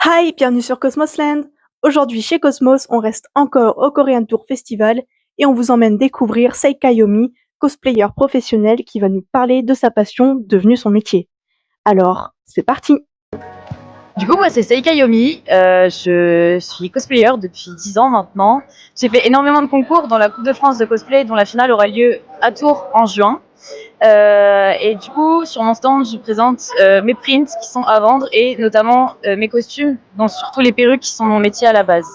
Hi, bienvenue sur Cosmosland. Aujourd'hui chez Cosmos, on reste encore au Korean Tour Festival et on vous emmène découvrir Seika Yomi, cosplayer professionnel qui va nous parler de sa passion devenue son métier. Alors, c'est parti. Du coup, moi, c'est Seika Yomi. Je suis cosplayer depuis 10 ans maintenant. J'ai fait énormément de concours dans la Coupe de France de cosplay, dont la finale aura lieu à Tours en juin. Et du coup, sur mon stand, je présente mes prints qui sont à vendre et notamment mes costumes, dont surtout les perruques qui sont mon métier à la base.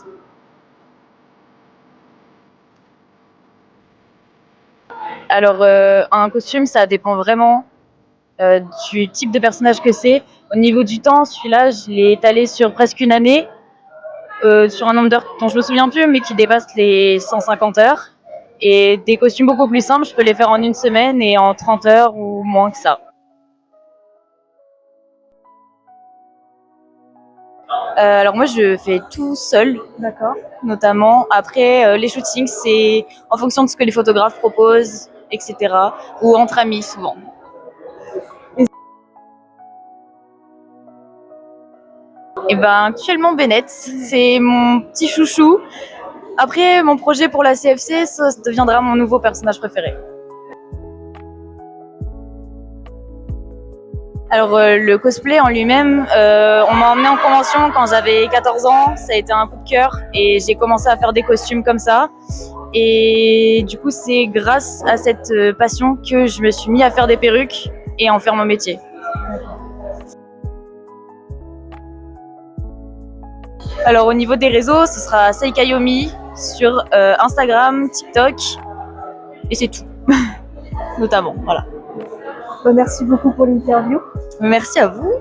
Alors, un costume, ça dépend vraiment du type de personnage que c'est. Au niveau du temps, celui-là, je l'ai étalé sur presque une année. Sur un nombre d'heures dont je me souviens plus, mais qui dépasse les 150 heures. Et des costumes beaucoup plus simples, je peux les faire en une semaine et en 30 heures ou moins que ça. Alors moi, je fais tout seul, D'accord. notamment. Après, les shootings, c'est en fonction de ce que les photographes proposent, etc. Ou entre amis, souvent. Et ben actuellement, Bennett, c'est mon petit chouchou. Après, mon projet pour la CFC, ça deviendra mon nouveau personnage préféré. Alors le cosplay en lui-même, on m'a emmené en convention quand j'avais 14 ans, ça a été un coup de cœur et j'ai commencé à faire des costumes comme ça. Et du coup, c'est grâce à cette passion que je me suis mis à faire des perruques et à en faire mon métier. Alors au niveau des réseaux, ce sera Seika Yomi sur Instagram, TikTok et c'est tout, notamment. Voilà. Merci beaucoup pour l'interview. Merci à vous.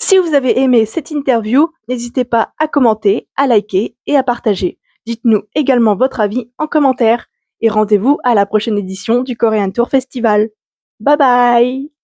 Si vous avez aimé cette interview, n'hésitez pas à commenter, à liker et à partager. Dites-nous également votre avis en commentaire et rendez-vous à la prochaine édition du Korean Tour Festival. Bye bye!